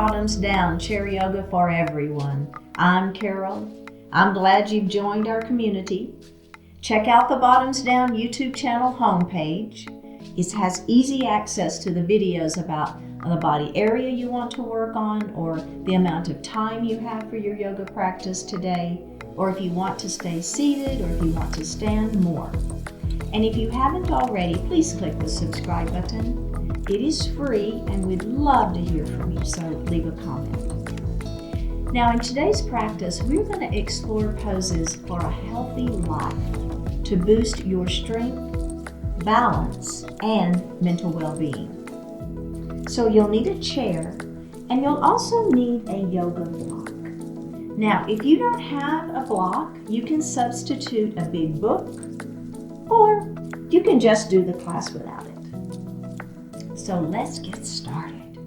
Bottoms Down Chair Yoga for Everyone. I'm Carol. I'm glad you've joined our community. Check out the Bottoms Down YouTube channel homepage. It has easy access to the videos about the body area you want to work on, or the amount of time you have for your yoga practice today, or if you want to stay seated, or if you want to stand more. And if you haven't already, please click the subscribe button. It is free and we'd love to hear from you, so leave a comment. Now in today's practice, we're going to explore poses for a healthy life to boost your strength, balance, and mental well-being. So you'll need a chair and you'll also need a yoga block. Now if you don't have a block, you can substitute a big book, or you can just do the class without it. So let's get started.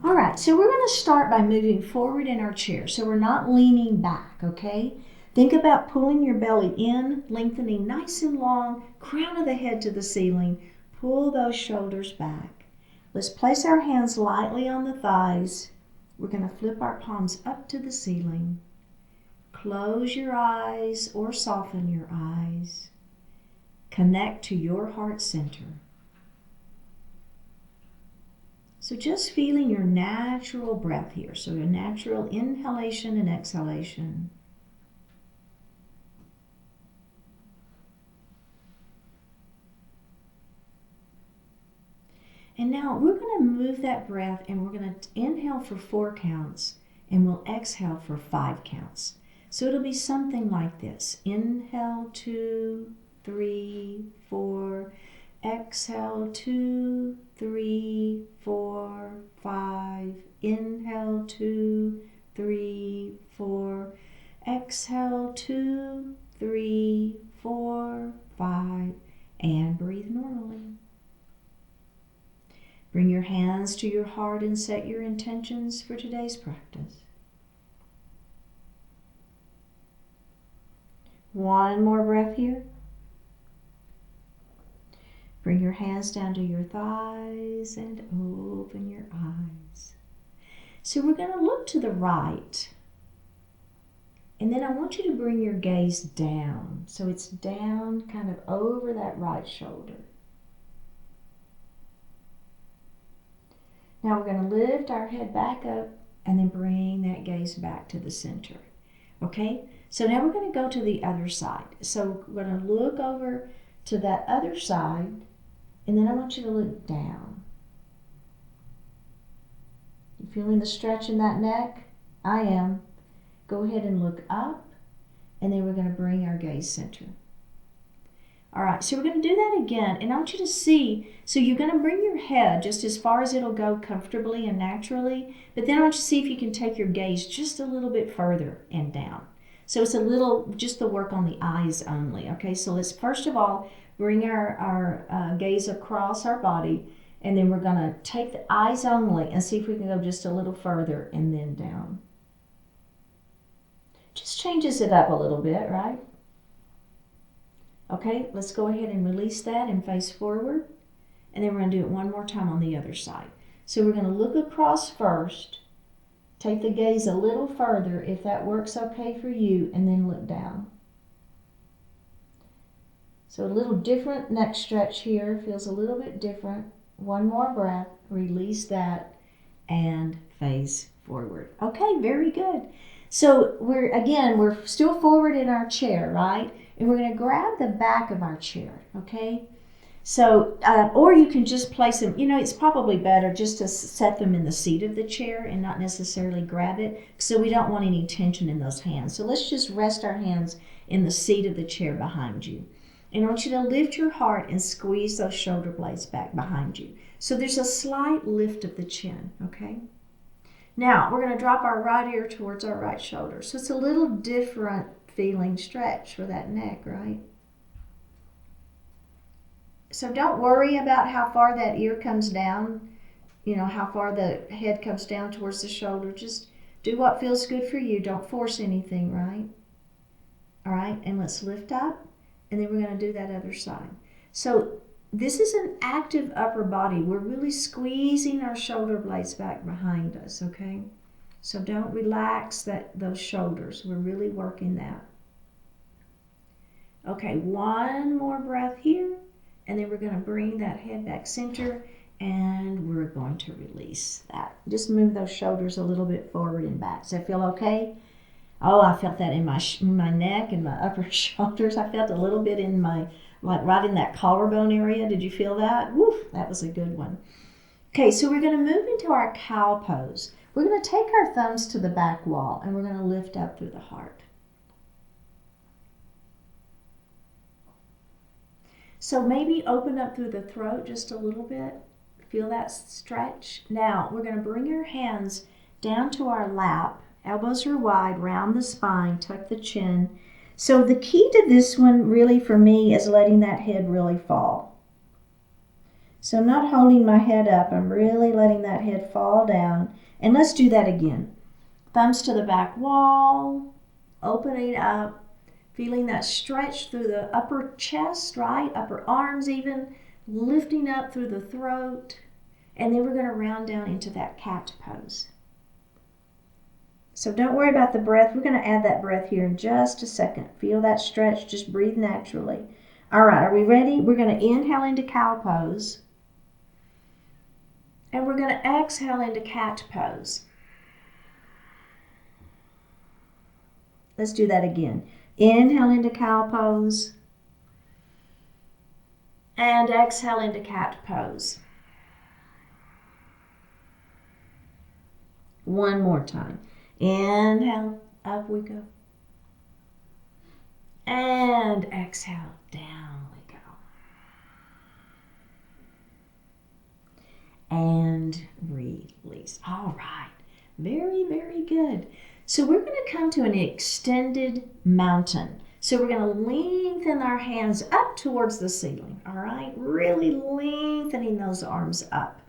All right, so we're going to start by moving forward in our chair. So we're not leaning back, okay? Think about pulling your belly in, lengthening nice and long, crown of the head to the ceiling. Pull those shoulders back. Let's place our hands lightly on the thighs. We're going to flip our palms up to the ceiling. Close your eyes or soften your eyes. Connect to your heart center. So just feeling your natural breath here. So your natural inhalation and exhalation. And now we're going to move that breath and we're going to inhale for 4 counts and we'll exhale for 5 counts. So it'll be something like this. Inhale 2, 3, 4, exhale 2, 3, 4, 5, inhale 2, 3, 4, exhale 2, 3, 4, 5, and breathe normally. Bring your hands to your heart and set your intentions for today's practice. One more breath here. Bring your hands down to your thighs and open your eyes. So we're going to look to the right. And then I want you to bring your gaze down. So it's down kind of over that right shoulder. Now we're going to lift our head back up and then bring that gaze back to the center. Okay? So now we're going to go to the other side. So we're going to look over to that other side. And then I want you to look down. You feeling the stretch in that neck? I am. Go ahead and look up, and then we're going to bring our gaze center. All right, so we're going to do that again, and I want you to see, so you're going to bring your head just as far as it'll go comfortably and naturally, but then I want you to see if you can take your gaze just a little bit further and down. So it's a little, just the work on the eyes only, okay? So let's first of all, bring our gaze across our body, and then we're going to take the eyes only and see if we can go just a little further and then down. Just changes it up a little bit, right? Okay, let's go ahead and release that and face forward. And then we're going to do it one more time on the other side. So we're going to look across first, take the gaze a little further if that works okay for you, and then look down. So a little different neck stretch here, feels a little bit different. One more breath, release that, and face forward. Okay, very good. So we're still forward in our chair, right? And we're going to grab the back of our chair, okay? So, or you can just place them, it's probably better just to set them in the seat of the chair and not necessarily grab it, so we don't want any tension in those hands. So let's just rest our hands in the seat of the chair behind you. And I want you to lift your heart and squeeze those shoulder blades back behind you. So there's a slight lift of the chin, okay? Now, we're going to drop our right ear towards our right shoulder. So it's a little different feeling stretch for that neck, right? So don't worry about how far that ear comes down, how far the head comes down towards the shoulder. Just do what feels good for you. Don't force anything, right? All right, and let's lift up, and then we're going to do that other side. So this is an active upper body. We're really squeezing our shoulder blades back behind us, okay? So don't relax those shoulders. We're really working that. Okay, one more breath here, and then we're going to bring that head back center, and we're going to release that. Just move those shoulders a little bit forward and back. Does that feel okay? Oh, I felt that in my neck and my upper shoulders. I felt a little bit in my, like right in that collarbone area. Did you feel that? Woof, that was a good one. Okay, so we're going to move into our cow pose. We're going to take our thumbs to the back wall, and we're going to lift up through the heart. So maybe open up through the throat just a little bit. Feel that stretch. Now, we're going to bring our hands down to our lap. Elbows are wide, round the spine, tuck the chin. So the key to this one really for me is letting that head really fall. So I'm not holding my head up. I'm really letting that head fall down. And let's do that again. Thumbs to the back wall, opening up. Feeling that stretch through the upper chest, right? Upper arms even, lifting up through the throat. And then we're going to round down into that cat pose. So don't worry about the breath. We're going to add that breath here in just a second. Feel that stretch. Just breathe naturally. All right, are we ready? We're going to inhale into cow pose. And we're going to exhale into cat pose. Let's do that again. Inhale into cow pose. And exhale into cat pose. One more time. Inhale, up we go. And exhale, down we go. And release. All right. Very, very good. So we're going to come to an extended mountain. So we're going to lengthen our hands up towards the ceiling, all right? Really lengthening those arms up.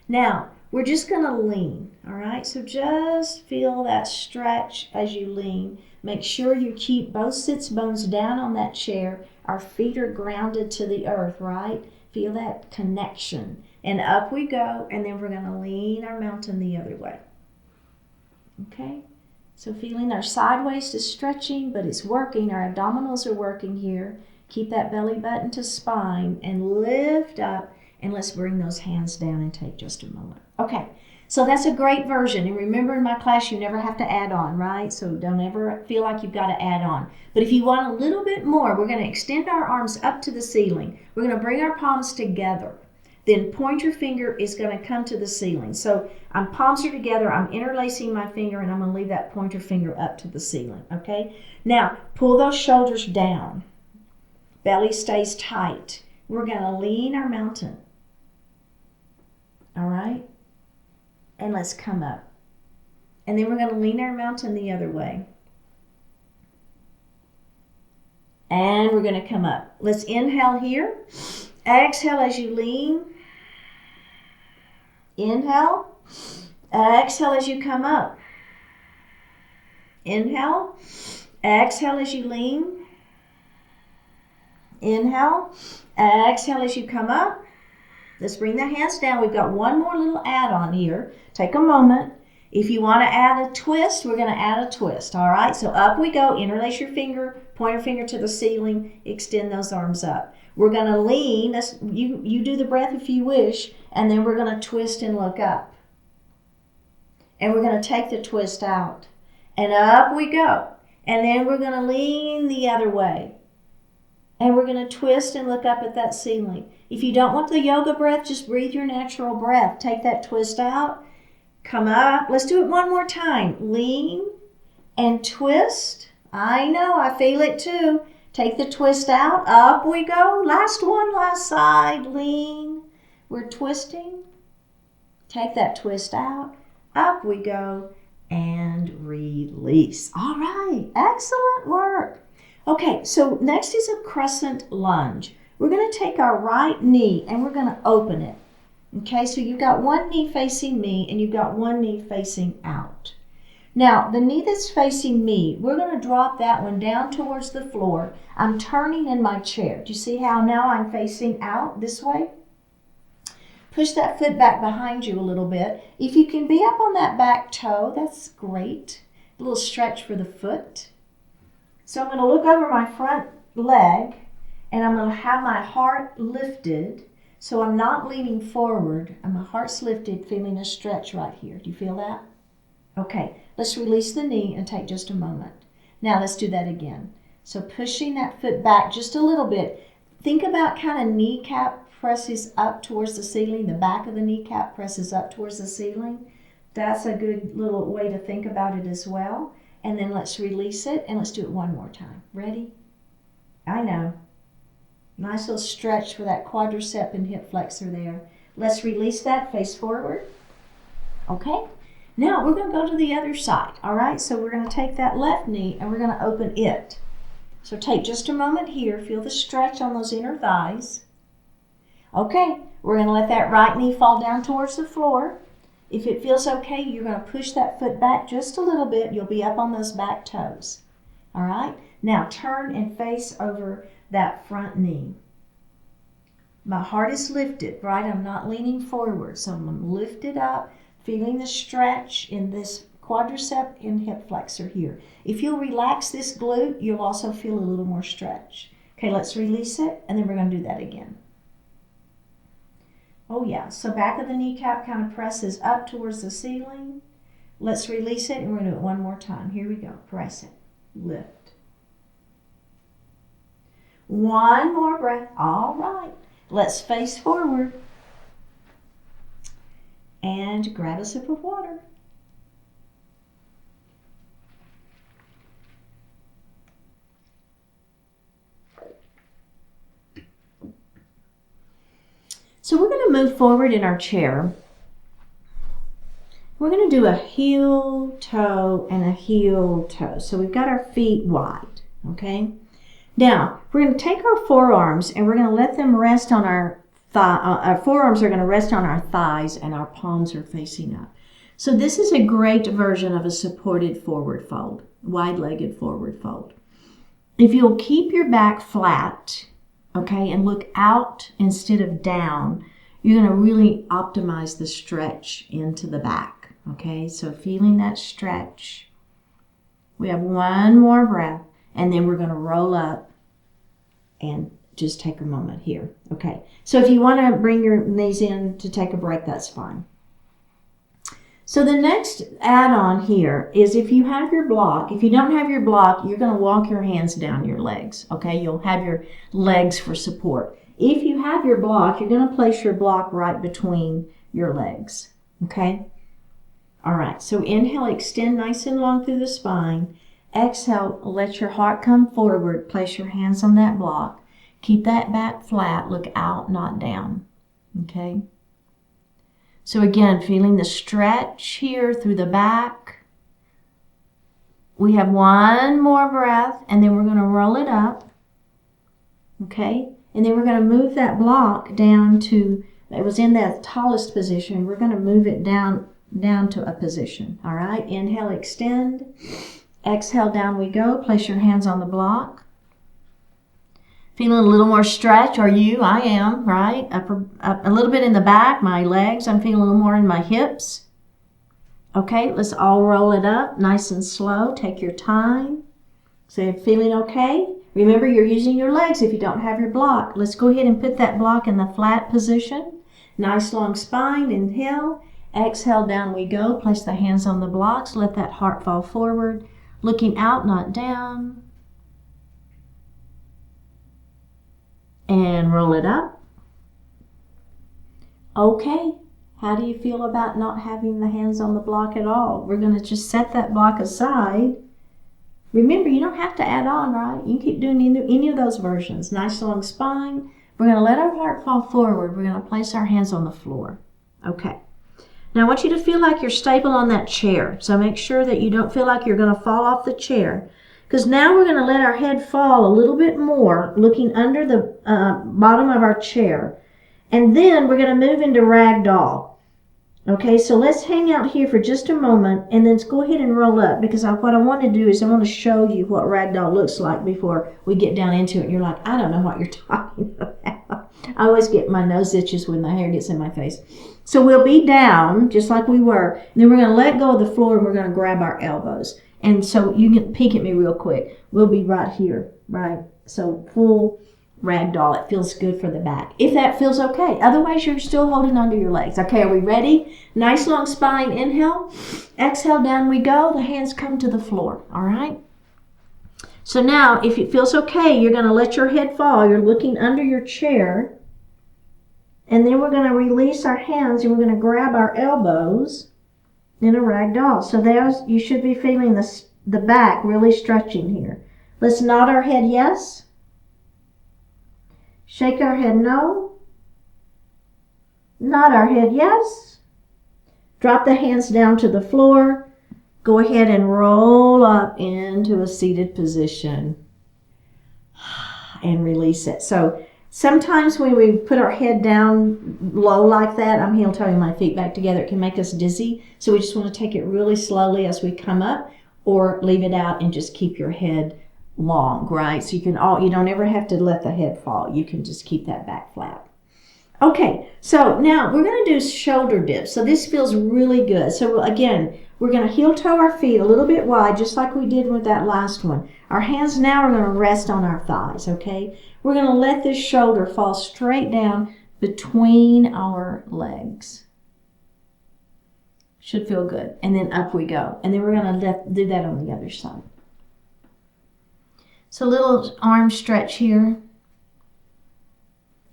Now, we're just going to lean, all right? So just feel that stretch as you lean. Make sure you keep both sits bones down on that chair. Our feet are grounded to the earth, right? Feel that connection. And up we go, and then we're going to lean our mountain the other way. Okay? So feeling our side waist is stretching, but it's working. Our abdominals are working here. Keep that belly button to spine and lift up. And let's bring those hands down and take just a moment. Okay, so that's a great version. And remember in my class, you never have to add on, right? So don't ever feel like you've got to add on. But if you want a little bit more, we're going to extend our arms up to the ceiling. We're going to bring our palms together. Then pointer finger is going to come to the ceiling. So palms are together. I'm interlacing my finger, and I'm going to leave that pointer finger up to the ceiling, okay? Now, pull those shoulders down. Belly stays tight. We're going to lean our mountain. All right? And let's come up. And then we're going to lean our mountain the other way. And we're going to come up. Let's inhale here. Exhale as you lean. Inhale. Exhale as you come up. Inhale. Exhale as you lean. Inhale. Exhale as you come up. Let's bring the hands down. We've got one more little add-on here. Take a moment. If you want to add a twist, we're going to add a twist. All right, so up we go. Interlace your finger, pointer finger to the ceiling. Extend those arms up. We're going to lean. You do the breath if you wish. And then we're going to twist and look up. And we're going to take the twist out. And up we go. And then we're going to lean the other way. And we're going to twist and look up at that ceiling. If you don't want the yoga breath, just breathe your natural breath. Take that twist out. Come up. Let's do it one more time. Lean and twist. I know, I feel it too. Take the twist out. Up we go. Last one, last side. Lean. We're twisting. Take that twist out. Up we go. And release. All right. Excellent work. Okay, so next is a crescent lunge. We're going to take our right knee and we're going to open it. Okay, so you've got one knee facing me and you've got one knee facing out. Now, the knee that's facing me, we're going to drop that one down towards the floor. I'm turning in my chair. Do you see how now I'm facing out this way? Push that foot back behind you a little bit. If you can be up on that back toe, that's great. A little stretch for the foot. So I'm going to look over my front leg, and I'm going to have my heart lifted. So I'm not leaning forward, and my heart's lifted, feeling a stretch right here. Do you feel that? Okay, let's release the knee and take just a moment. Now let's do that again. So pushing that foot back just a little bit. Think about kind of kneecap presses up towards the ceiling. The back of the kneecap presses up towards the ceiling. That's a good little way to think about it as well. And then let's release it, and let's do it one more time. Ready? I know. Nice little stretch for that quadricep and hip flexor there. Let's release that, face forward. Okay? Now we're going to go to the other side, all right? So we're going to take that left knee and we're going to open it. So take just a moment here. Feel the stretch on those inner thighs. Okay, we're going to let that right knee fall down towards the floor. If it feels okay, you're going to push that foot back just a little bit. You'll be up on those back toes, all right? Now turn and face over that front knee. My heart is lifted, right? I'm not leaning forward, so I'm lifted up. Feeling the stretch in this quadricep and hip flexor here. If you'll relax this glute, you'll also feel a little more stretch. Okay, let's release it, and then we're going to do that again. Oh yeah, so back of the kneecap kind of presses up towards the ceiling. Let's release it, and we're going to do it one more time. Here we go. Press it. Lift. One more breath. All right. Let's face forward. And grab a sip of water. So we're going to move forward in our chair. We're going to do a heel toe and a heel toe. So we've got our feet wide, okay? Now, we're going to take our forearms and we're going to let them rest on our forearms are going to rest on our thighs, and our palms are facing up. So this is a great version of a supported forward fold, wide-legged forward fold. If you'll keep your back flat, okay, and look out instead of down, you're going to really optimize the stretch into the back, okay? So feeling that stretch. We have one more breath, and then we're going to roll up and just take a moment here. Okay, so if you want to bring your knees in to take a break, that's fine. So the next add-on here is if you have your block. If you don't have your block, you're going to walk your hands down your legs. Okay, you'll have your legs for support. If you have your block, you're going to place your block right between your legs. Okay, all right, so inhale, extend nice and long through the spine. Exhale, let your heart come forward. Place your hands on that block. Keep that back flat, look out, not down, okay? So again, feeling the stretch here through the back. We have one more breath, and then we're going to roll it up, okay? And then we're going to move that block down to, it was in that tallest position, we're going to move it down to a position, all right? Inhale, extend. Exhale, down we go. Place your hands on the block. Feeling a little more stretch, are you? I am, right? Up a little bit in the back, my legs. I'm feeling a little more in my hips. Okay, let's all roll it up nice and slow. Take your time. So feeling okay? Remember, you're using your legs if you don't have your block. Let's go ahead and put that block in the flat position. Nice long spine, inhale. Exhale, down we go. Place the hands on the blocks. Let that heart fall forward. Looking out, not down. And roll it up. Okay, how do you feel about not having the hands on the block at all? We're going to just set that block aside. Remember, you don't have to add on, right? You can keep doing any of those versions. Nice long spine. We're going to let our heart fall forward. We're going to place our hands on the floor. Okay. Now I want you to feel like you're stable on that chair. So make sure that you don't feel like you're going to fall off the chair. Because now we're going to let our head fall a little bit more, looking under the bottom of our chair. And then we're going to move into ragdoll. Okay, so let's hang out here for just a moment and then let's go ahead and roll up, because what I want to do is I want to show you what ragdoll looks like before we get down into it. And you're like, I don't know what you're talking about. I always get my nose itches when the hair gets in my face. So we'll be down just like we were. And then we're going to let go of the floor and we're going to grab our elbows. And so you can peek at me real quick. We'll be right here, right? So full ragdoll. It feels good for the back, if that feels okay. Otherwise, you're still holding onto your legs. Okay, are we ready? Nice long spine. Inhale. Exhale, down we go. The hands come to the floor. All right? So now, if it feels okay, you're going to let your head fall. You're looking under your chair. And then we're going to release our hands and we're going to grab our elbows in a ragdoll. So there's, you should be feeling the back really stretching here. Let's nod our head yes. Shake our head no. Nod our head yes. Drop the hands down to the floor. Go ahead and roll up into a seated position. And release it. So sometimes when we put our head down low like that, I'm heel toeing my feet back together, it can make us dizzy. So we just want to take it really slowly as we come up, or leave it out and just keep your head long, right? So you don't ever have to let the head fall. You can just keep that back flat. Okay, so now we're going to do shoulder dips. So this feels really good. So again, we're going to heel toe our feet a little bit wide, just like we did with that last one. Our hands now are going to rest on our thighs, okay? We're going to let this shoulder fall straight down between our legs. Should feel good. And then up we go. And then we're going to do that on the other side. So little arm stretch here.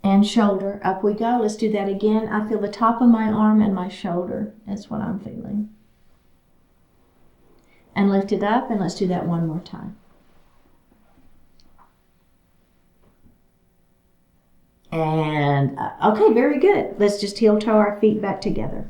And shoulder. Up we go. Let's do that again. I feel the top of my arm and my shoulder. That's what I'm feeling. And lift it up, and let's do that one more time. And okay, very good. Let's just heel toe our feet back together.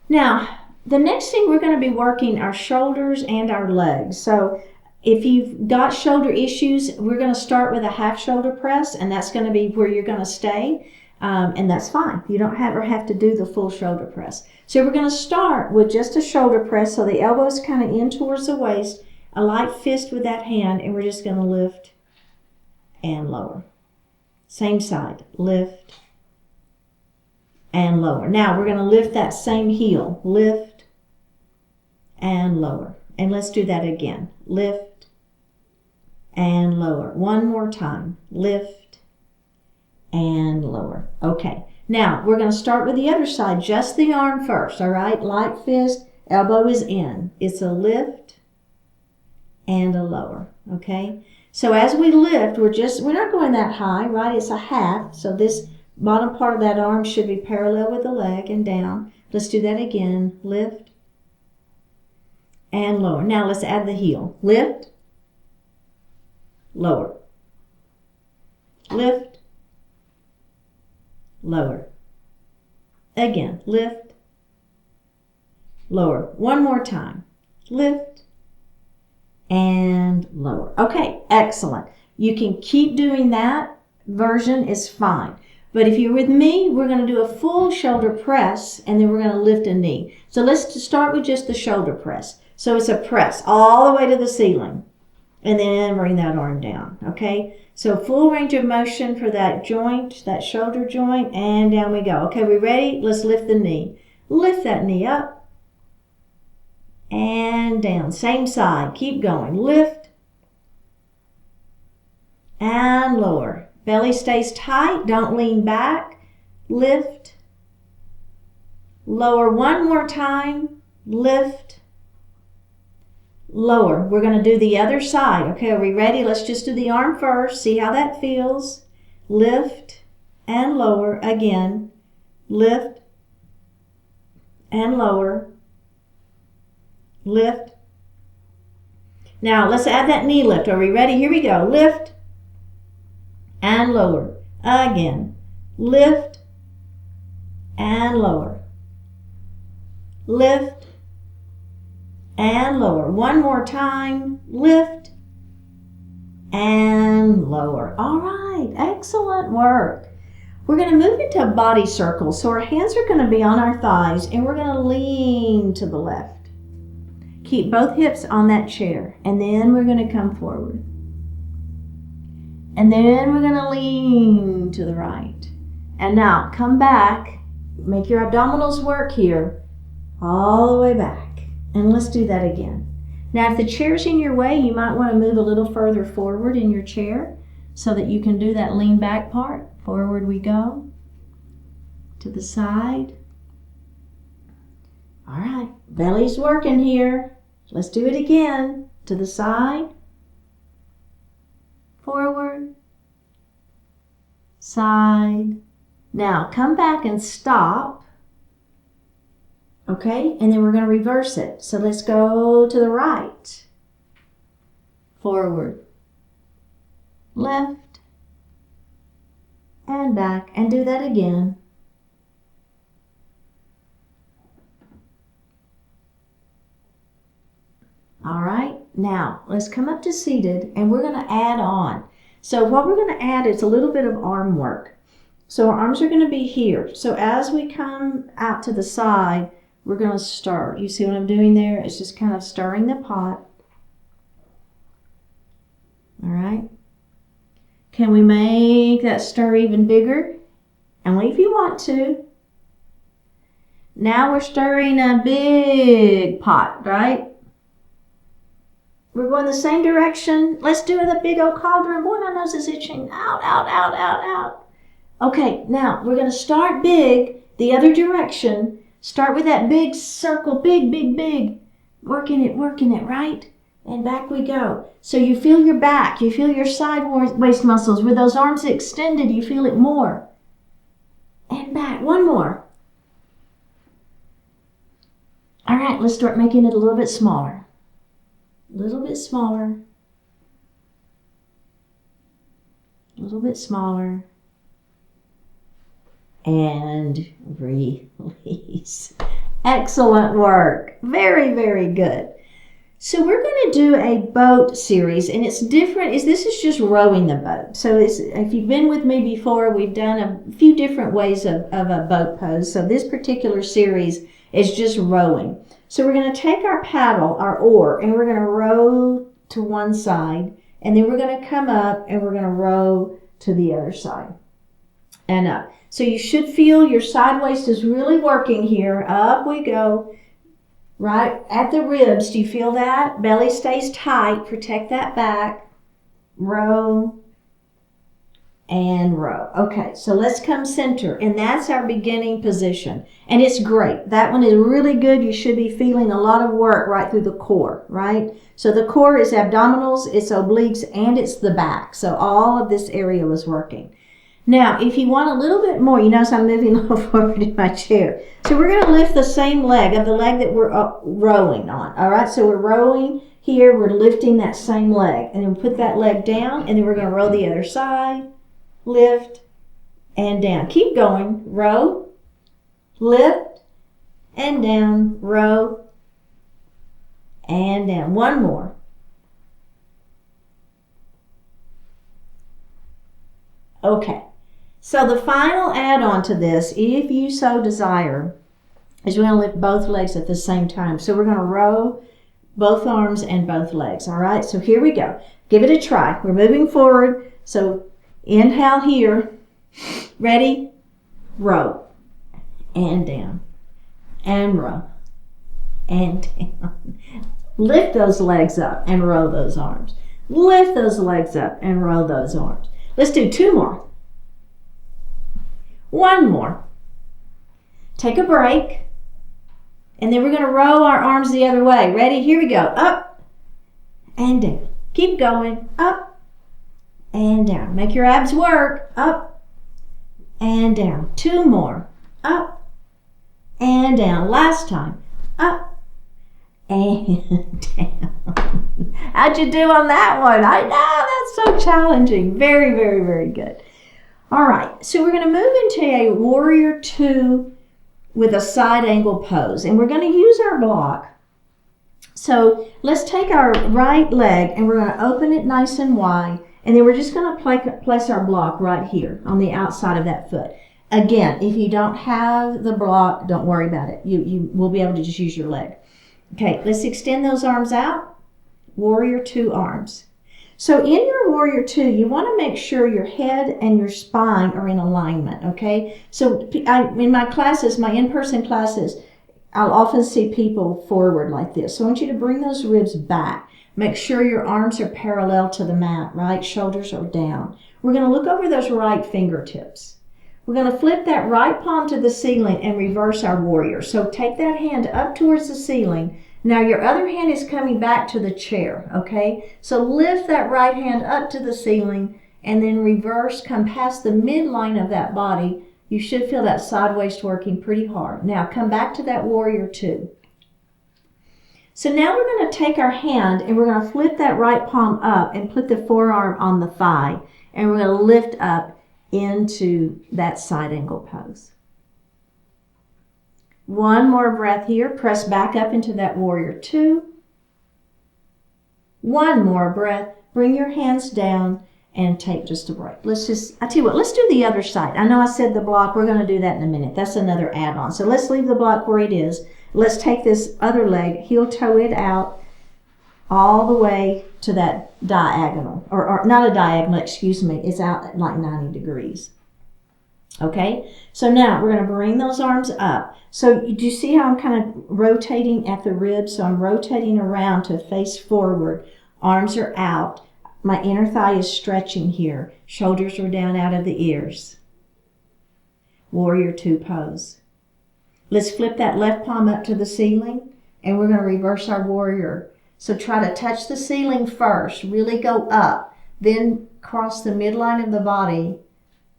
Now, the next thing we're going to be working our shoulders and our legs. So if you've got shoulder issues, we're going to start with a half shoulder press, and that's going to be where you're going to stay. And that's fine. You don't ever have to do the full shoulder press. So we're going to start with just a shoulder press. So the elbow's kind of in towards the waist, a light fist with that hand, and we're just going to lift and lower. Same side, lift and lower. Now we're going to lift that same heel, lift and lower. And let's do that again. Lift and lower. One more time. Lift and lower. Okay. Now we're going to start with the other side, just the arm first. All right. Light fist, elbow is in. It's a lift and a lower. Okay. So as we lift, we're not going that high, right? It's a half. So this bottom part of that arm should be parallel with the leg and down. Let's do that again. Lift and lower. Now let's add the heel. Lift, lower. Lift, lower. Again, lift, lower. One more time. Lift and lower. Okay, excellent. You can keep doing that version, is fine. But if you're with me, we're going to do a full shoulder press, and then we're going to lift a knee. So let's just start with just the shoulder press. So it's a press all the way to the ceiling, and then bring that arm down, okay? So full range of motion for that joint, that shoulder joint, and down we go. Okay, we ready? Let's lift the knee. Lift that knee up and down. Same side. Keep going. Lift and lower. Belly stays tight. Don't lean back. Lift. Lower one more time. Lift. Lower. We're going to do the other side. Okay, are we ready? Let's just do the arm first. See how that feels. Lift and lower. Again. Lift and lower. Lift. Now let's add that knee lift. Are we ready? Here we go. Lift and lower. Again. Lift and lower. Lift and lower. One more time. Lift and lower. All right. Excellent work. We're going to move into a body circle. So our hands are going to be on our thighs and we're going to lean to the left. Keep both hips on that chair. And then we're going to come forward. And then we're going to lean to the right. And now come back. Make your abdominals work here. All the way back. And let's do that again. Now if the chair's in your way, you might want to move a little further forward in your chair so that you can do that lean back part. Forward we go. To the side. All right, belly's working here. Let's do it again. To the side. Forward. Side. Now come back and stop. Okay, and then we're going to reverse it. So let's go to the right. Forward. Left. And back. And do that again. All right, now let's come up to seated and we're going to add on. So what we're going to add is a little bit of arm work. So our arms are going to be here. So as we come out to the side, we're going to stir. You see what I'm doing there? It's just kind of stirring the pot. All right. Can we make that stir even bigger? Only if you want to. Now we're stirring a big pot, right? We're going the same direction. Let's do the big old cauldron. Boy, my nose is itching. Out, out, out, out, out. Okay, now we're going to start big, the other direction. Start with that big circle, big, big, big. Working it, right? And back we go. So you feel your back, you feel your side waist muscles. With those arms extended, you feel it more. And back, one more. All right, let's start making it a little bit smaller. A little bit smaller. A little bit smaller. And release. Excellent work. Very, very good. So we're going to do a boat series, and it's different. This is just rowing the boat. So if you've been with me before, we've done a few different ways of a boat pose. So this particular series is just rowing. So we're going to take our paddle, our oar, and we're going to row to one side, and then we're going to come up and we're going to row to the other side and up. So you should feel your side waist is really working here. Up we go. Right at the ribs. Do you feel that? Belly stays tight. Protect that back. Row and row. Okay, so let's come center. And that's our beginning position. And it's great. That one is really good. You should be feeling a lot of work right through the core, right? So the core is abdominals, it's obliques, and it's the back. So all of this area was working. Now, if you want a little bit more, you notice I'm moving a little forward in my chair. So we're going to lift the same leg of the leg that we're rowing on. All right, so we're rowing here. We're lifting that same leg. And then put that leg down, and then we're going to row the other side. Lift and down. Keep going. Row, lift, and down. Row, and down. One more. Okay. So the final add-on to this, if you so desire, is we're going to lift both legs at the same time. So we're going to row both arms and both legs. All right, so here we go. Give it a try. We're moving forward. So inhale here. Ready? Row. And down. And row. And down. Lift those legs up and row those arms. Lift those legs up and row those arms. Let's do two more. One more. Take a break. And then we're going to row our arms the other way. Ready? Here we go. Up and down. Keep going. Up and down. Make your abs work. Up and down. Two more. Up and down. Last time. Up and down. How'd you do on that one? I know, that's so challenging. Very, very, very good. All right, so we're going to move into a warrior two with a side angle pose, and we're going to use our block. So let's take our right leg and we're going to open it nice and wide, And then we're just going to place our block right here on the outside of that foot. Again, if you don't have the block, don't worry about it. You will be able to just use your leg. Okay, let's extend those arms out. Warrior two arms. So in your warrior two, you want to make sure your head and your spine are in alignment, okay? So in my classes, my in-person classes, I'll often see people forward like this. So I want you to bring those ribs back. Make sure your arms are parallel to the mat, right? Shoulders are down. We're going to look over those right fingertips. We're going to flip that right palm to the ceiling and reverse our warrior. So take that hand up towards the ceiling. Now your other hand is coming back to the chair, okay? So lift that right hand up to the ceiling and then reverse, come past the midline of that body. You should feel that side waist working pretty hard. Now come back to that warrior two. So now we're going to take our hand and we're going to flip that right palm up and put the forearm on the thigh. And we're going to lift up into that side angle pose. One more breath here. Press back up into that warrior two. One more breath. Bring your hands down and take just a break. I tell you what, let's do the other side. I know I said the block. We're going to do that in a minute. That's another add-on. So let's leave the block where it is. Let's take this other leg, heel toe it out all the way to that diagonal, or not a diagonal, excuse me, it's out at like 90 degrees. Okay, so now we're going to bring those arms up. So do you see how I'm kind of rotating at the ribs? So I'm rotating around to face forward. Arms are out. My inner thigh is stretching here. Shoulders are down out of the ears. Warrior two pose. Let's flip that left palm up to the ceiling and we're going to reverse our warrior. So try to touch the ceiling first, really go up, then cross the midline of the body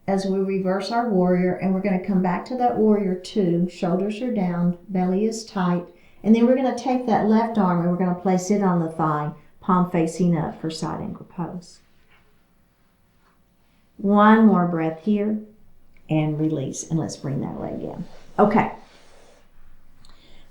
as we reverse our warrior, and we're going to come back to that warrior two. Shoulders are down, belly is tight, and then we're going to take that left arm and we're going to place it on the thigh, palm facing up for side angle pose. One more breath here and release, and let's bring that leg in. Okay.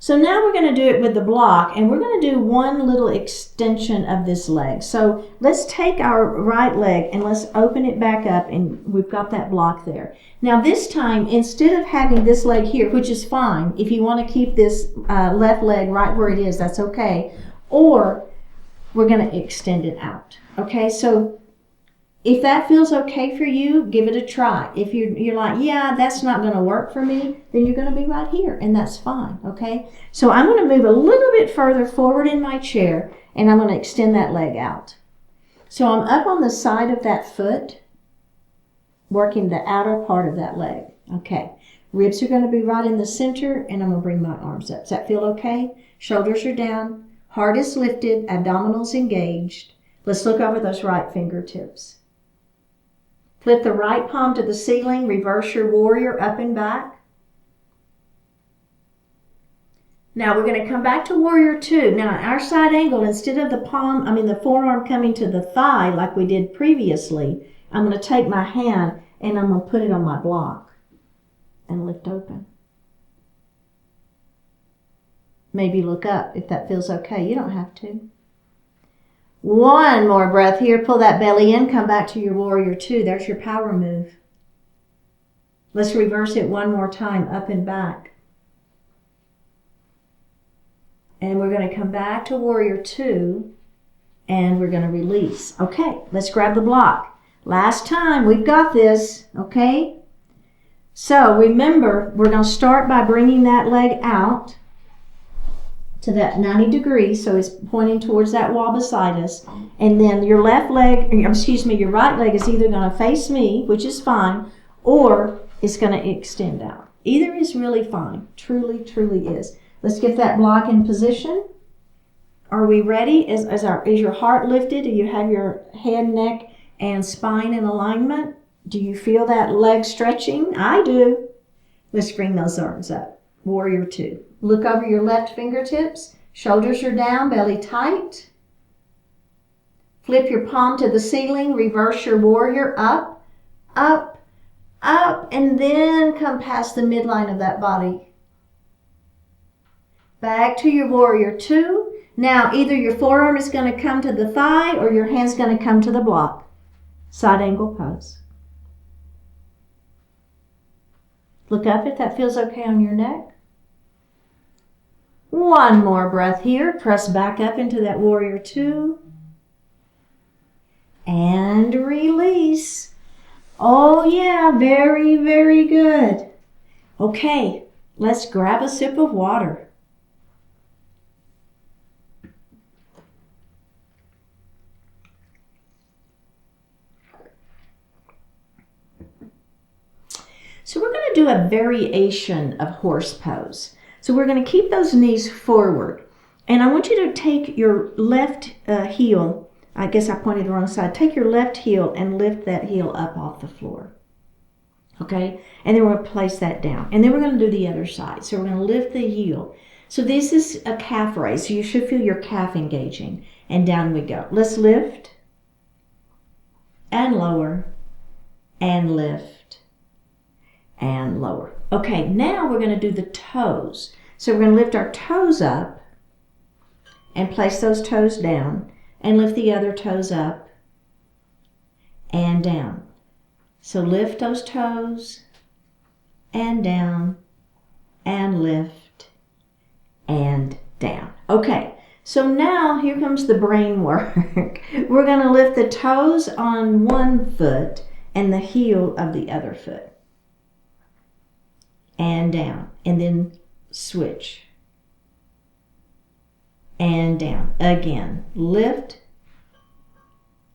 So now we're going to do it with the block, and we're going to do one little extension of this leg. So let's take our right leg and let's open it back up, and we've got that block there. Now this time, instead of having this leg here, which is fine, if you want to keep this left leg right where it is, that's okay. Or we're going to extend it out. Okay, so if that feels okay for you, give it a try. If you're like, yeah, that's not going to work for me, then you're going to be right here, and that's fine, okay? So I'm going to move a little bit further forward in my chair, and I'm going to extend that leg out. So I'm up on the side of that foot, working the outer part of that leg. Okay, ribs are going to be right in the center, and I'm going to bring my arms up. Does that feel okay? Shoulders are down, heart is lifted, abdominals engaged. Let's look over those right fingertips. Flip the right palm to the ceiling, reverse your warrior up and back. Now we're going to come back to warrior two. Now our side angle, instead of the forearm coming to the thigh like we did previously, I'm going to take my hand and I'm going to put it on my block and lift open. Maybe look up if that feels okay. You don't have to. One more breath here. Pull that belly in. Come back to your warrior two. There's your power move. Let's reverse it one more time, up and back. And we're going to come back to warrior two, and we're going to release. Okay, let's grab the block. Last time. We've got this. Okay? So remember, we're going to start by bringing that leg out to that 90 degrees, so it's pointing towards that wall beside us. And then your right leg is either going to face me, which is fine, or it's going to extend out. Either is really fine. Truly, truly is. Let's get that block in position. Are we ready? Is your heart lifted? Do you have your head, neck, and spine in alignment? Do you feel that leg stretching? I do. Let's bring those arms up. Warrior two. Look over your left fingertips. Shoulders are down, belly tight. Flip your palm to the ceiling. Reverse your warrior up, up, up, and then come past the midline of that body. Back to your warrior two. Now either your forearm is going to come to the thigh or your hand's going to come to the block. Side angle pose. Look up if that feels okay on your neck. One more breath here. Press back up into that warrior two. And release. Oh yeah, very, very good. Okay, let's grab a sip of water. So we're going to do a variation of horse pose. So we're going to keep those knees forward. And I want you to take your left heel, I guess I pointed the wrong side, take your left heel and lift that heel up off the floor. Okay? And then we're going to place that down. And then we're going to do the other side. So we're going to lift the heel. So this is a calf raise. So you should feel your calf engaging. And down we go. Let's lift and lower and lift and lower. Okay, now we're going to do the toes. So we're going to lift our toes up and place those toes down and lift the other toes up and down. So lift those toes and down and lift and down. Okay, so now here comes the brain work. We're going to lift the toes on one foot and the heel of the other foot. And down, and then switch, and down, again, lift,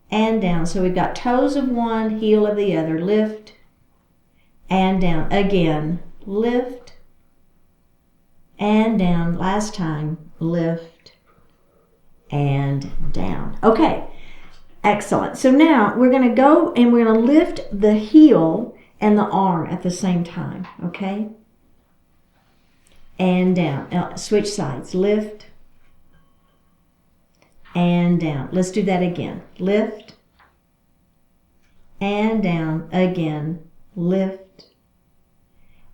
and down. So we've got toes of one, heel of the other, lift, and down, again, lift, and down, last time, lift, and down. Okay, excellent. So now we're going to go and we're going to lift the heel and the arm at the same time, okay? And down. Now, switch sides. Lift and down. Let's do that again. Lift and down. Again. Lift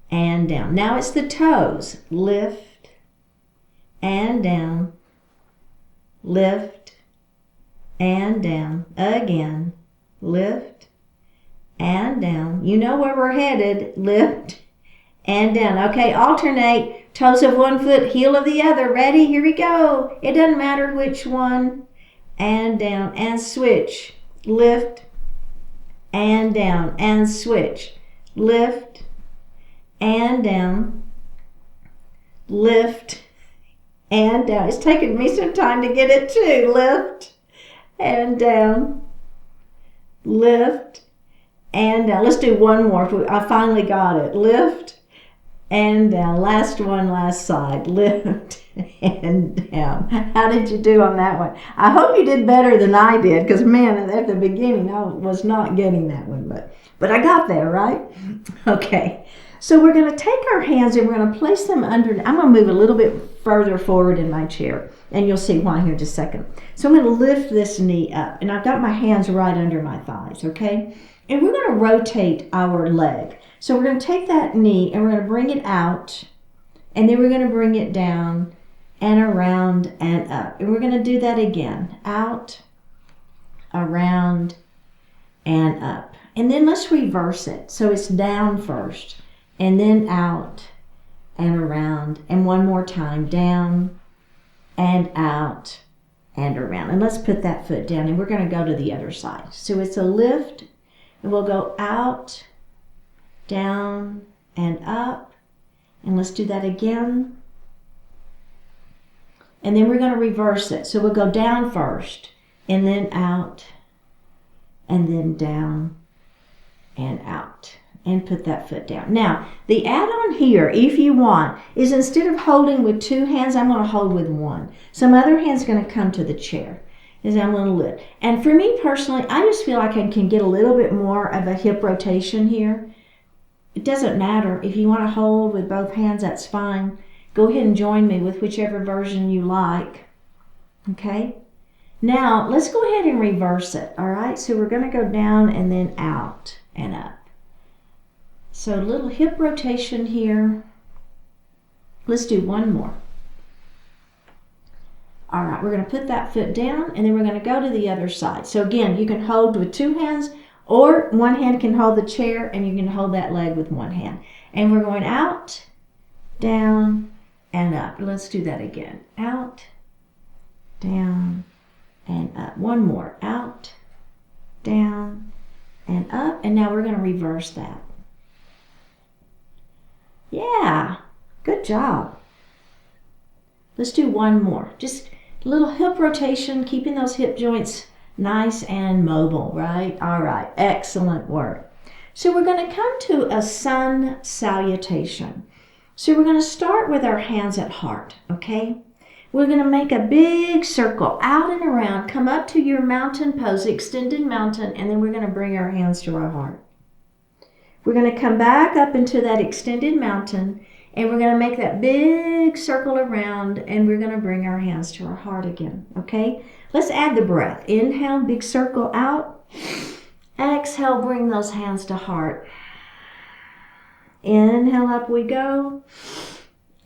and down. Now it's the toes. Lift and down. Lift and down. Again. Lift and down. You know where we're headed. Lift and down. Okay, alternate. Toes of one foot, heel of the other. Ready? Here we go. It doesn't matter which one. And down and switch. Lift and down and switch. Lift and down. Lift and down. It's taken me some time to get it too. Lift and down. Lift and down. Let's do one more. I finally got it. Lift and down. Last one, last side. Lift and down. How did you do on that one? I hope you did better than I did, because man, at the beginning I was not getting that one, but I got there, right? Okay. So we're going to take our hands and we're going to place them under. I'm going to move a little bit further forward in my chair, and you'll see why here in just a second. So I'm going to lift this knee up, and I've got my hands right under my thighs, okay? And we're going to rotate our leg. So we're going to take that knee and we're going to bring it out, and then we're going to bring it down and around and up. And we're going to do that again. Out, around, and up. And then let's reverse it. So it's down first, and then out and around, and one more time, down and out and around. And let's put that foot down, and we're going to go to the other side. So it's a lift, and we'll go out, down, and up. And let's do that again. And then we're going to reverse it. So we'll go down first, and then out, and then down and out. And put that foot down. Now, the add-on here, if you want, is instead of holding with two hands, I'm going to hold with one. So my other hand's going to come to the chair. Is I'm going to lift. And for me personally, I just feel like I can get a little bit more of a hip rotation here. It doesn't matter. If you want to hold with both hands, that's fine. Go ahead and join me with whichever version you like. Okay? Now, let's go ahead and reverse it. All right? So we're going to go down and then out and up. So a little hip rotation here. Let's do one more. All right, we're going to put that foot down, and then we're going to go to the other side. So again, you can hold with two hands, Or one hand can hold the chair and you can hold that leg with one hand. And we're going out, down, and up. Let's do that again. Out, down, and up. One more. Out, down, and up. And now we're going to reverse that. Yeah, good job. Let's do one more. Just a little hip rotation, keeping those hip joints nice and mobile, right? All right, excellent work. So we're going to come to a sun salutation. So we're going to start with our hands at heart, okay? We're going to make a big circle out and around, come up to your mountain pose, extended mountain, and then we're going to bring our hands to our heart. We're going to come back up into that extended mountain, and we're going to make that big circle around, and we're going to bring our hands to our heart again, okay? Let's add the breath. Inhale, big circle out. Exhale, bring those hands to heart. Inhale, up we go.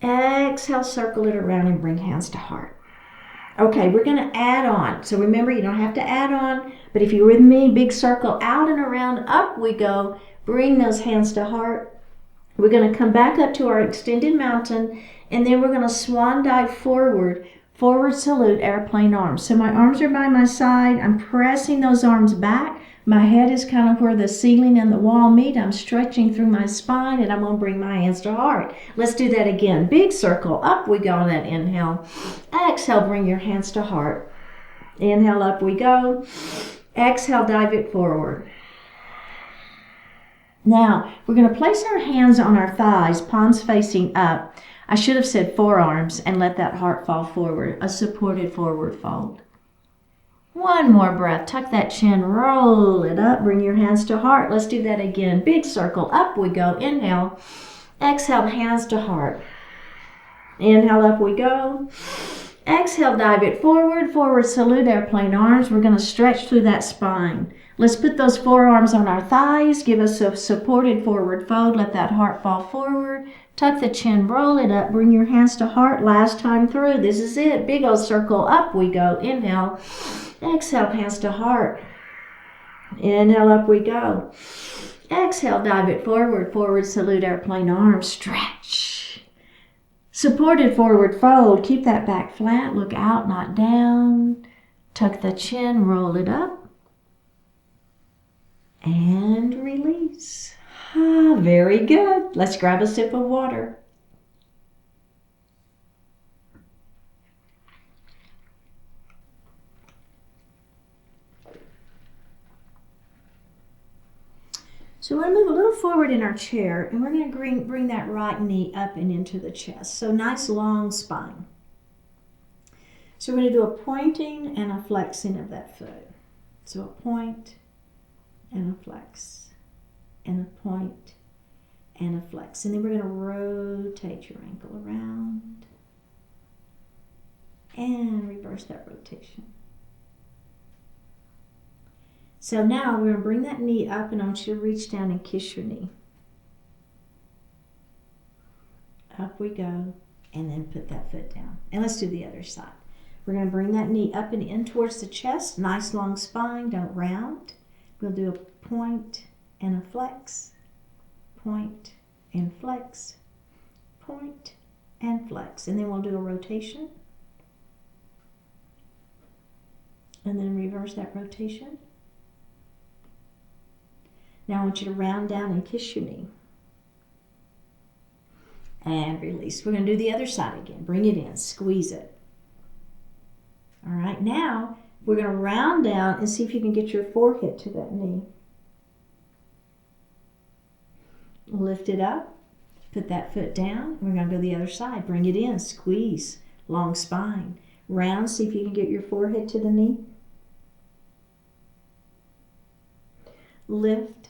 Exhale, circle it around and bring hands to heart. Okay, we're going to add on. So remember, you don't have to add on, but if you're with me, big circle out and around, up we go. Bring those hands to heart. We're going to come back up to our extended mountain, and then we're going to swan dive forward. Forward salute, airplane arms. So my arms are by my side. I'm pressing those arms back. My head is kind of where the ceiling and the wall meet. I'm stretching through my spine, and I'm going to bring my hands to heart. Let's do that again. Big circle. Up we go on that inhale. Exhale, bring your hands to heart. Inhale, up we go. Exhale, dive it forward. Now, we're going to place our hands on our thighs, palms facing up. I should have said forearms, and let that heart fall forward, a supported forward fold. One more breath. Tuck that chin, roll it up, bring your hands to heart. Let's do that again. Big circle, up we go. Inhale. Exhale, hands to heart. Inhale, up we go. Exhale, dive it forward. Forward salute, airplane arms. We're going to stretch through that spine. Let's put those forearms on our thighs. Give us a supported forward fold. Let that heart fall forward. Tuck the chin, roll it up. Bring your hands to heart. Last time through. This is it. Big old circle. Up we go. Inhale. Exhale, hands to heart. Inhale, up we go. Exhale, dive it forward. Forward salute, airplane arms. Stretch. Supported forward fold. Keep that back flat. Look out, not down. Tuck the chin, roll it up. And release. Ah, very good. Let's grab a sip of water. So we're going to move a little forward in our chair, and we're going to bring that right knee up and into the chest. So nice long spine. So we're going to do a pointing and a flexing of that foot. So a point and a flex, and a point and a flex. And then we're going to rotate your ankle around and reverse that rotation. So now we're going to bring that knee up, and I want you to reach down and kiss your knee. Up we go, and then put that foot down. And let's do the other side. We're going to bring that knee up and in towards the chest. Nice long spine, don't round. We'll do a point and a flex, point and flex, point and flex. And then we'll do a rotation. And then reverse that rotation. Now I want you to round down and kiss your knee. And release. We're going to do the other side again. Bring it in, squeeze it. All right, now we're going to round down and see if you can get your forehead to that knee. Lift it up, put that foot down. We're going to go the other side. Bring it in, squeeze, long spine. Round, see if you can get your forehead to the knee. Lift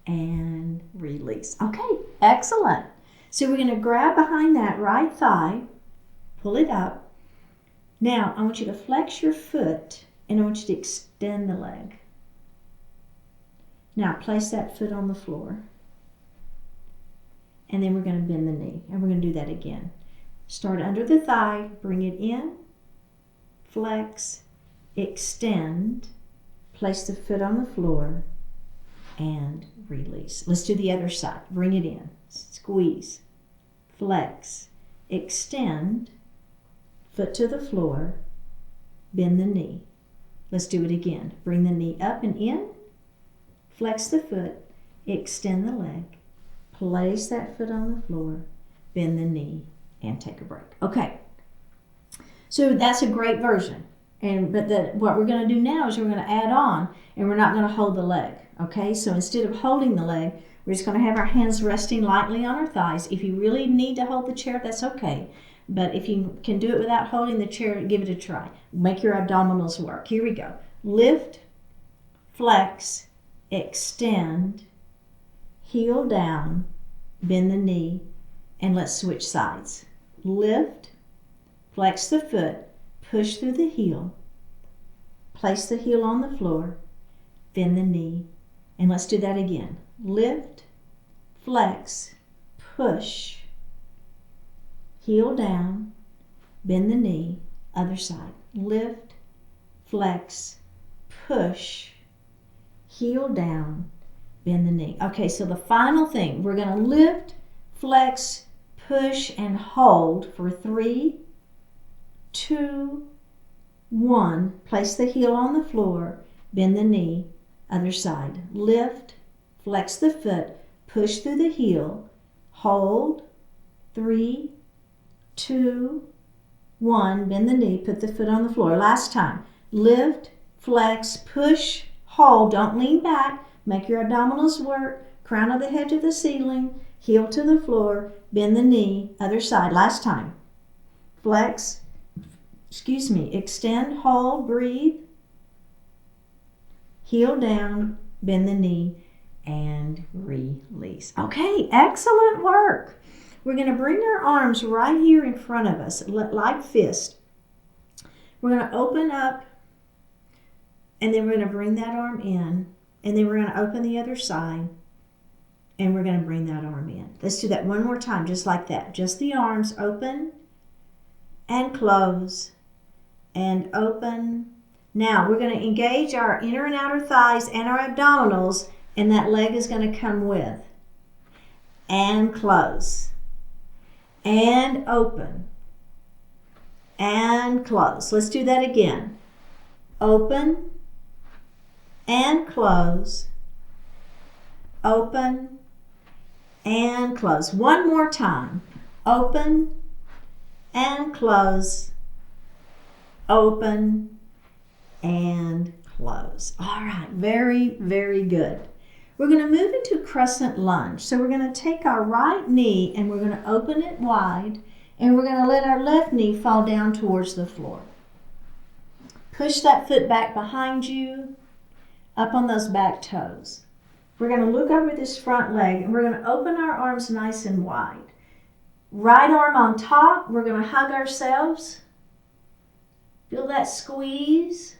and release. Okay, excellent. So we're going to grab behind that right thigh, pull it up. Now, I want you to flex your foot, and I want you to extend the leg. Now, place that foot on the floor. And then we're going to bend the knee, and we're going to do that again. Start under the thigh, bring it in, flex, extend, place the foot on the floor, and release. Let's do the other side. Bring it in. Squeeze, flex, extend, foot to the floor, bend the knee. Let's do it again. Bring the knee up and in, flex the foot, extend the leg, place that foot on the floor, bend the knee, and take a break. Okay, so that's a great version. But what we're going to do now is we're going to add on, and we're not going to hold the leg. Okay, so instead of holding the leg, we're just going to have our hands resting lightly on our thighs. If you really need to hold the chair, that's okay. But if you can do it without holding the chair, give it a try. Make your abdominals work. Here we go. Lift, flex, extend, heel down, bend the knee, and let's switch sides. Lift, flex the foot, push through the heel, place the heel on the floor, bend the knee, and let's do that again. Lift, flex, push, heel down, bend the knee, other side. Lift, flex, push, heel down, bend the knee. Okay, so the final thing, we're going to lift, flex, push, and hold for 3, 2, 1. Place the heel on the floor, bend the knee, other side. Lift, flex the foot, push through the heel, hold, 3, 2, 1. Bend the knee, put the foot on the floor. Last time. Lift, flex, push, hold. Don't lean back. Make your abdominals work. Crown of the head to the ceiling, heel to the floor, bend the knee, other side. Last time. Flex, extend, hold, breathe, heel down, bend the knee, and release. Okay, excellent work. We're going to bring our arms right here in front of us, like fist. We're going to open up, and then we're going to bring that arm in, and then we're going to open the other side, and we're going to bring that arm in. Let's do that one more time, just like that. Just the arms open and close and open. Now we're going to engage our inner and outer thighs and our abdominals, and that leg is going to come with. And close. And open. And close. Let's do that again. Open and close. Open and close. One more time. Open and close. Open and close. All right, very, very good. We're going to move into crescent lunge. So we're going to take our right knee and we're going to open it wide, and we're going to let our left knee fall down towards the floor. Push that foot back behind you, up on those back toes. We're going to look over this front leg, and we're going to open our arms nice and wide. Right arm on top, we're going to hug ourselves. Feel that squeeze.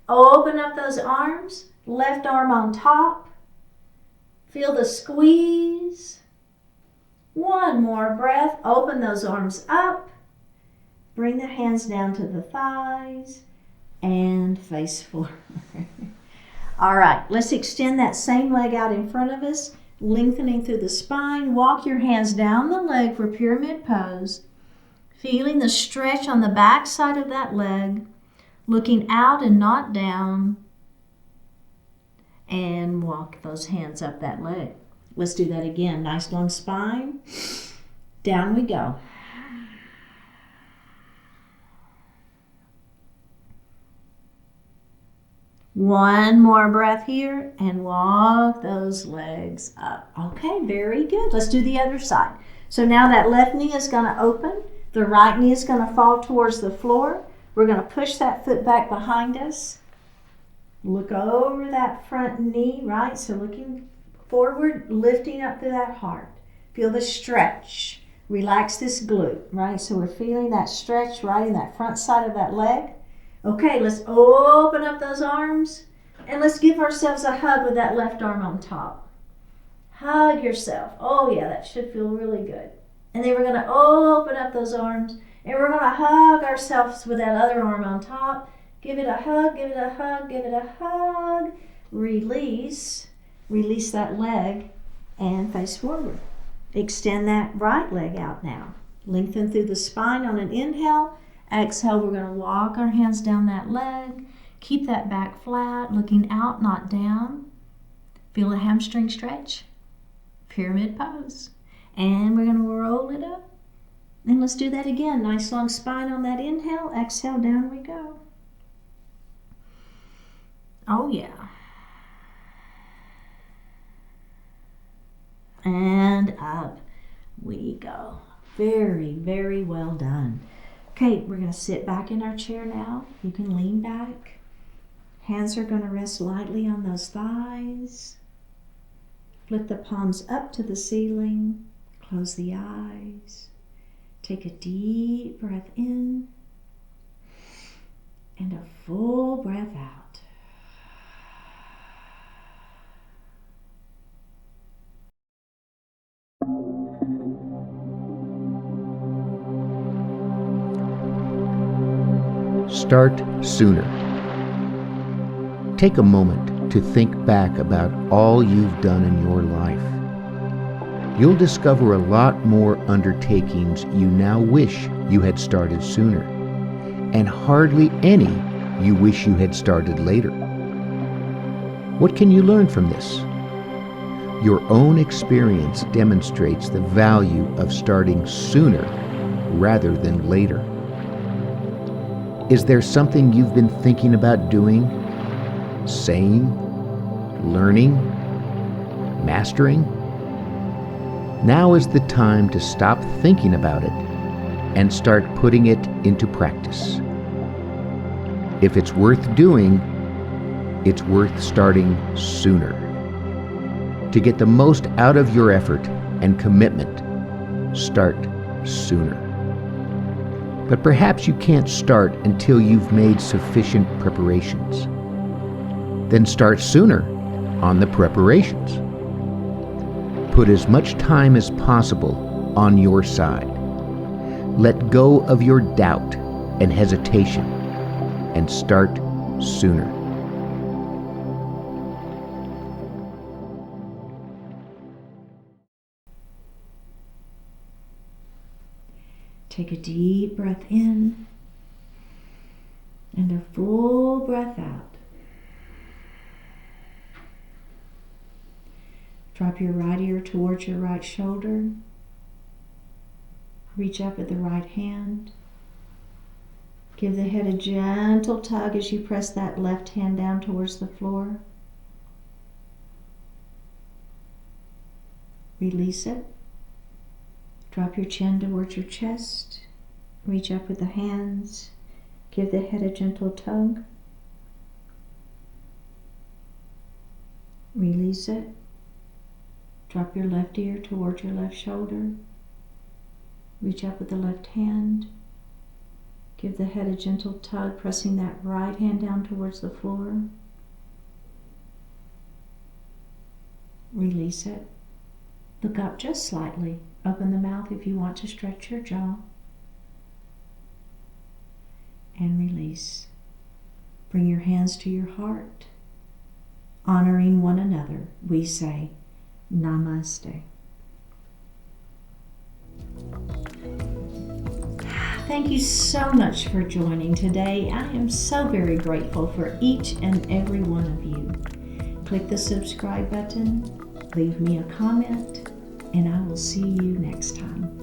Open up those arms. Left arm on top. Feel the squeeze. One more breath. Open those arms up. Bring the hands down to the thighs and face forward. All right, let's extend that same leg out in front of us, lengthening through the spine. Walk your hands down the leg for pyramid pose, feeling the stretch on the back side of that leg, looking out and not down, and walk those hands up that leg. Let's do that again. Nice long spine. Down we go. One more breath here and walk those legs up. Okay, very good. Let's do the other side. So now that left knee is going to open. The right knee is going to fall towards the floor. We're going to push that foot back behind us. Look over that front knee, right? So looking forward, lifting up through that heart. Feel the stretch. Relax this glute, right? So we're feeling that stretch right in that front side of that leg. Okay, let's open up those arms, and let's give ourselves a hug with that left arm on top. Hug yourself. Oh yeah, that should feel really good. And then we're going to open up those arms, and we're going to hug ourselves with that other arm on top. Give it a hug, give it a hug, give it a hug. Release. Release that leg and face forward. Extend that right leg out now. Lengthen through the spine on an inhale. Exhale, we're going to walk our hands down that leg. Keep that back flat, looking out, not down. Feel a hamstring stretch. Pyramid pose. And we're going to roll it up. And let's do that again. Nice long spine on that inhale. Exhale, down we go. Oh yeah. And up we go. Very, very well done. Okay, we're going to sit back in our chair now. You can lean back. Hands are going to rest lightly on those thighs. Flip the palms up to the ceiling. Close the eyes. Take a deep breath in and a full breath out. Start sooner. Take a moment to think back about all you've done in your life. You'll discover a lot more undertakings you now wish you had started sooner, and hardly any you wish you had started later. What can you learn from this? Your own experience demonstrates the value of starting sooner rather than later. Is there something you've been thinking about doing, saying, learning, mastering? Now is the time to stop thinking about it and start putting it into practice. If it's worth doing, it's worth starting sooner. To get the most out of your effort and commitment, start sooner. But perhaps you can't start until you've made sufficient preparations. Then start sooner on the preparations. Put as much time as possible on your side. Let go of your doubt and hesitation and start sooner. Take a deep breath in and a full breath out. Drop your right ear towards your right shoulder. Reach up at the right hand. Give the head a gentle tug as you press that left hand down towards the floor. Release it. Drop your chin towards your chest. Reach up with the hands. Give the head a gentle tug. Release it. Drop your left ear towards your left shoulder. Reach up with the left hand. Give the head a gentle tug, pressing that right hand down towards the floor. Release it. Look up just slightly. Open the mouth if you want to stretch your jaw. And release. Bring your hands to your heart. Honoring one another, we say, Namaste. Thank you so much for joining today. I am so very grateful for each and every one of you. Click the subscribe button, leave me a comment, and I will see you next time.